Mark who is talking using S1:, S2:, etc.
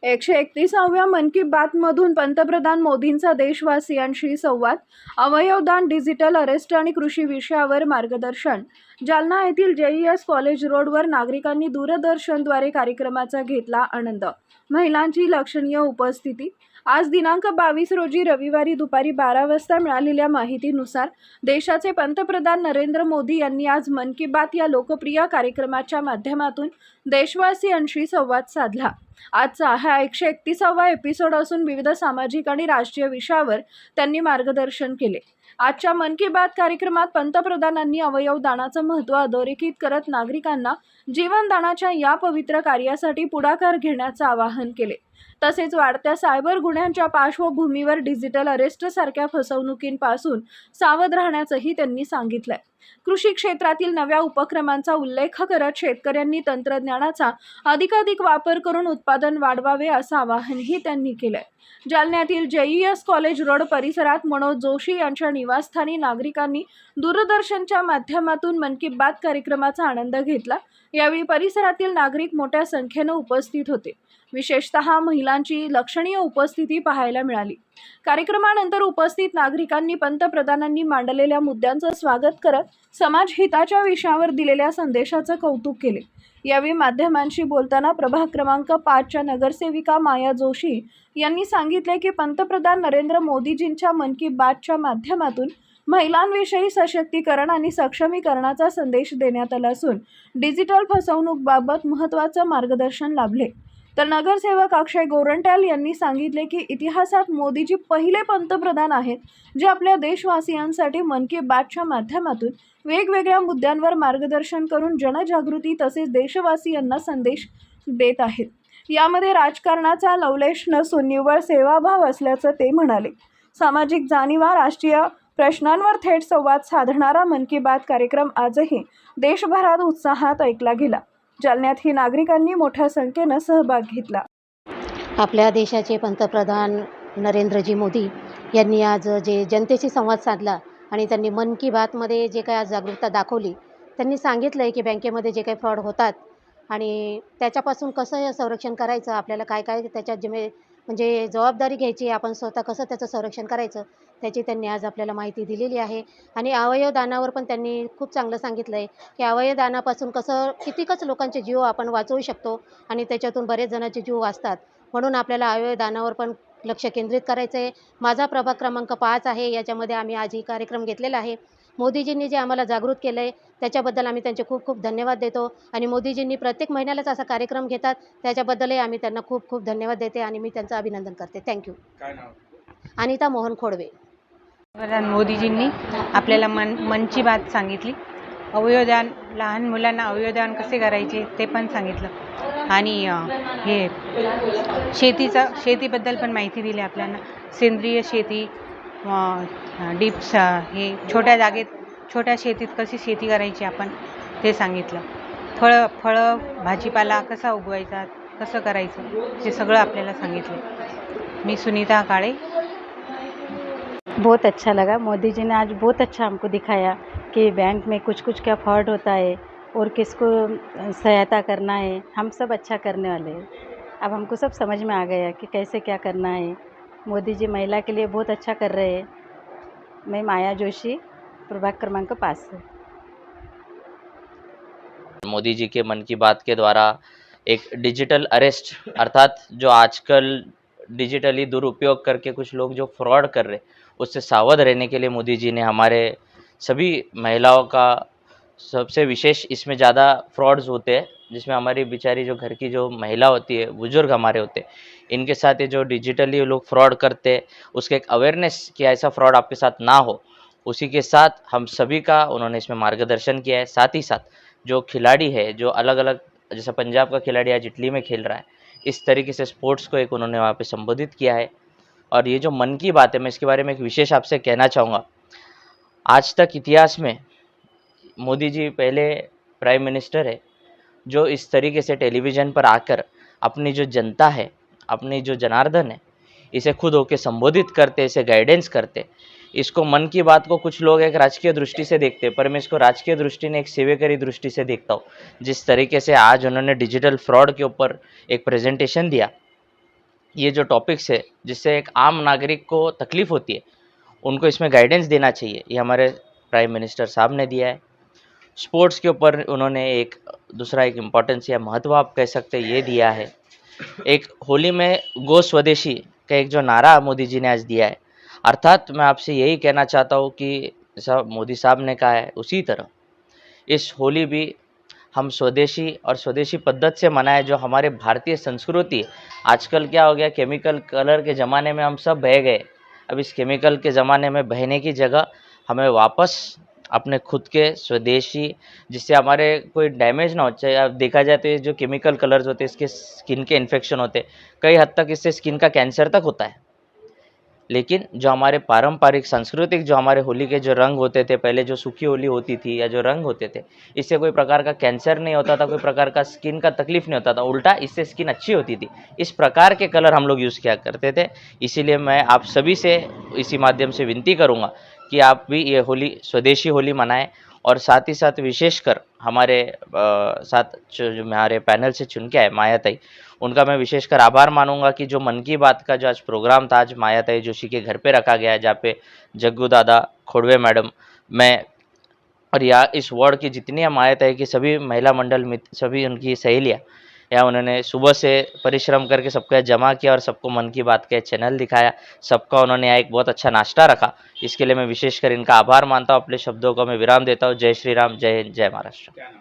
S1: 131व्या मन की बात मधून पंतप्रधान मोदींचा देशवासियांशी संवाद, अवयवदान, डिजिटल अरेस्ट आणि कृषी विषयावर मार्गदर्शन. जालना येथील JES कॉलेज रोडवर नागरिकांनी दूरदर्शनद्वारे कार्यक्रमाचा घेतला आनंद. महिलांची लक्षणीय उपस्थिती. आज दिनांक 22 रोजी रविवारी दुपारी 12 वाजता मिळालेल्या माहितीनुसार देशाचे पंतप्रधान नरेंद्र मोदी यांनी आज मन की बात या लोकप्रिय कार्यक्रमाच्या माध्यमातून देशवासियांशी संवाद साधला. आजचा हा 131वा एपिसोड असून विविध सामाजिक आणि राष्ट्रीय विषयावर त्यांनी मार्गदर्शन केले. आजच्या मन की बात कार्यक्रमात पंतप्रधानांनी अवयव दानाचं महत्त्व अधोरेखित करत नागरिकांना जीवनदानाच्या या पवित्र कार्यासाठी पुढाकार घेण्याचं आवाहन केले. तसेच वाढत्या सायबर गुन्ह्यांच्या पार्श्वभूमीवर डिजिटल अरेस्ट सारख्या फसवणुकींपासून सावध राहण्याचंही त्यांनी सांगितलंय. कृषी क्षेत्रातील नव्या उपक्रमांचा उल्लेख करत शेतकऱ्यांनी तंत्रज्ञानाचा अधिकाधिक वापर करून उत्पादन वाढवावे असं आवाहनही त्यांनी केलंय. जालन्यातील JES कॉलेज रोड परिसरात मनोज जोशी यांच्या निवासस्थानी नागरिकांनी दूरदर्शनच्या माध्यमातून मन की बात कार्यक्रमाचा आनंद घेतला. यावेळी परिसरातील नागरिक मोठ्या संख्येने उपस्थित होते. विशेषतः महिलांची लक्षणीय उपस्थिती पाहायला मिळाली. कार्यक्रमानंतर उपस्थित नागरिकांनी पंतप्रधानांनी मांडलेल्या मुद्द्यांचं स्वागत करत समाज हिताच्या विषयावर दिलेल्या संदेशाचं कौतुक केले. यावेळी माध्यमांशी बोलताना प्रभाग क्रमांक 5च्या नगरसेविका माया जोशी यांनी सांगितले की पंतप्रधान नरेंद्र मोदीजींच्या मन की बातच्या माध्यमातून महिलांविषयी सशक्तीकरण आणि सक्षमीकरणाचा संदेश देण्यात आला असून डिजिटल फसवणूकबाबत महत्त्वाचं मार्गदर्शन लाभले. तर नगरसेवक अक्षय गोरंट्याल यांनी सांगितले की इतिहासात मोदीजी पहिले पंतप्रधान आहेत जे आपल्या देशवासियांसाठी मन की बातच्या माध्यमातून वेगवेगळ्या मुद्द्यांवर मार्गदर्शन करून जनजागृती तसेच देशवासियांना संदेश देत आहेत. यामध्ये राजकारणाचा लवलेश नसून निव्वळ सेवाभाव असल्याचं ते म्हणाले. सामाजिक जाणीवा, राष्ट्रीय प्रश्नांवर थेट संवाद साधणारा मन की बात कार्यक्रम आजही देशभरात उत्साहात ऐकला गेला. जालन्यातही नागरिकांनी मोठ्या संख्येनं सहभाग घेतला.
S2: आपल्या देशाचे पंतप्रधान नरेंद्रजी मोदी यांनी आज जे जनतेशी संवाद साधला आणि त्यांनी मन की बातमध्ये जे काही आज जागरूकता दाखवली, त्यांनी सांगितलं आहे की बँकेमध्ये जे काही फ्रॉड होतात आणि त्याच्यापासून कसं संरक्षण करायचं, आपल्याला काय काय त्याच्यात म्हणजे जबाबदारी घ्यायची, आपण स्वतः कसं त्याचं संरक्षण करायचं, त्याची त्यांनी आज आपल्याला माहिती दिलेली आहे. आणि अवयवदानावर पण त्यांनी खूप चांगलं सांगितलं आहे की अवयवदानापासून कसं कितीकच लोकांचे जीव आपण वाचवू शकतो आणि त्याच्यातून बरेच जणांचे जीव वाचतात. म्हणून आपल्याला अवयवदानावर पण लक्ष केंद्रित करायचं आहे. माझा प्रभाग क्रमांक 5 आहे, याच्यामध्ये आम्ही आज ही कार्यक्रम घेतलेला आहे. मोदीजींनी जे आम्हाला जागृत केलं आहे त्याच्याबद्दल आम्ही त्यांचे खूप खूप धन्यवाद देतो आणि मोदीजींनी प्रत्येक महिन्यालाच असा कार्यक्रम घेतात त्याच्याबद्दलही आम्ही त्यांना खूप खूप धन्यवाद देते आणि मी त्यांचं अभिनंदन करते. थँक्यू.
S3: काय नाव?
S2: अनिता मोहन खोडवे.
S4: पंतप्रधान मोदीजींनी आपल्याला मनची बात सांगितली. अवयवदान, लहान मुलांना अवयवदान कसे करायचे ते पण सांगितलं आणि हे शेतीबद्दल पण माहिती दिली आपल्याला. सेंद्रिय शेती, डिप्स, हे छोट्या जागेत छोट्या शेतीत कशी शेती करायची आपण ते सांगितलं. फळं भाजीपाला कसा उगवायचा, कसं करायचं ते सगळं आपल्याला सांगितलं. मी सुनीता काळे.
S5: बहुत अच्छा लगा. मोदी जी ने आज बहुत अच्छा हमको दिखाया कि बैंक में कुछ कुछ क्या फ्रॉड होता है और किसको सहायता करना है. हम सब अच्छा करने वाले हैं. अब हमको सब समझ में आ गया कि कैसे क्या करना है. मोदी जी महिला के लिए बहुत अच्छा कर रहे हैं. मैं माया जोशी, प्रभाग क्रमांक 5 से.
S6: मोदी जी के मन की बात के द्वारा एक डिजिटल अरेस्ट, अर्थात जो आजकल डिजिटली दुरुपयोग करके कुछ लोग जो फ्रॉड कर रहे उससे सावध रहने के लिए मोदी जी ने हमारे सभी महिलाओं का, सबसे विशेष इसमें ज़्यादा फ्रॉड्स होते हैं जिसमें हमारी बेचारी जो घर की जो महिला होती है, बुजुर्ग हमारे होते हैं, इनके साथ ये जो डिजिटली लोग फ्रॉड करते हैं उसके एक अवेयरनेस कि ऐसा फ्रॉड आपके साथ ना हो, उसी के साथ हम सभी का उन्होंने इसमें मार्गदर्शन किया है. साथ ही साथ जो खिलाड़ी है, जो अलग अलग, जैसे पंजाब का खिलाड़ी आज इटली में खेल रहा है, इस तरीके से स्पोर्ट्स को एक उन्होंने वहाँ पे संबोधित किया है. और ये जो मन की बात है, मैं इसके बारे में एक विशेष आपसे कहना चाहूँगा. आज तक इतिहास में मोदी जी पहले प्राइम मिनिस्टर है जो इस तरीके से टेलीविज़न पर आकर अपनी जो जनता है, अपनी जो जनार्दन है, इसे खुद होकर संबोधित करते, इसे गाइडेंस करते. इसको मन की बात को कुछ लोग एक राजकीय दृष्टि से देखते, पर मैं इसको राजकीय दृष्टि ने एक सेवेकरी दृष्टि से देखता हूँ. जिस तरीके से आज उन्होंने डिजिटल फ्रॉड के ऊपर एक प्रेजेंटेशन दिया, ये जो टॉपिक्स है जिससे एक आम नागरिक को तकलीफ़ होती है, उनको इसमें गाइडेंस देना चाहिए, ये हमारे प्राइम मिनिस्टर साहब ने दिया है। स्पोर्ट्स के ऊपर उन्होंने एक दूसरा एक इम्पोर्टेंस या महत्व आप कह सकते हैं ये दिया है। एक होली में गो स्वदेशी का एक जो नारा मोदी जी ने आज दिया है, अर्थात मैं आपसे यही कहना चाहता हूँ कि जैसा मोदी साहब ने कहा है उसी तरह इस होली भी हम स्वदेशी और स्वदेशी पद्धत से मनाएं, जो हमारे भारतीय संस्कृति है। आजकल क्या हो गया, केमिकल कलर के ज़माने में हम सब बह गए। अब इस केमिकल के ज़माने में बहने की जगह हमें वापस अपने खुद के स्वदेशी, जिससे हमारे कोई डैमेज ना हो। चाहे अब देखा जाए तो ये जो केमिकल कलर्स होते हैं इसके स्किन के इन्फेक्शन होते हैं, कई हद तक इससे स्किन का कैंसर तक होता है। लेकिन जो हमारे पारंपरिक सांस्कृतिक जो हमारे होली के जो रंग होते थे, पहले जो सूखी होली होती थी या जो रंग होते थे, इससे कोई प्रकार का कैंसर नहीं होता था, कोई प्रकार का स्किन का तकलीफ नहीं होता था, उल्टा इससे स्किन अच्छी होती थी। इस प्रकार के कलर हम लोग यूज़ किया करते थे। इसीलिए मैं आप सभी से इसी माध्यम से विनती करूँगा कि आप भी ये होली स्वदेशी होली मनाएं, और साथ ही साथ विशेषकर हमारे साथ जो हमारे पैनल से चुन के आए मायाताई, उनका मैं विशेषकर आभार मानूंगा कि जो मन की बात का जो आज प्रोग्राम था, आज मायाताई जोशी के घर पे रखा गया है, जहाँ पे जग्गू दादा, खोड़वे मैडम, मैं और या इस वार्ड की जितनी मायाताई की सभी महिला मंडल मित्र, सभी उनकी सहेलियाँ, या उन्होंने सुबह से परिश्रम करके सबको यहाँ जमा किया और सबको मन की बात का चैनल दिखाया, सबका उन्होंने यहाँ एक बहुत अच्छा नाश्ता रखा। इसके लिए मैं विशेषकर इनका आभार मानता हूँ। अपने शब्दों को मैं विराम देता हूँ। जय श्री राम, जय हिंद, जय महाराष्ट्र।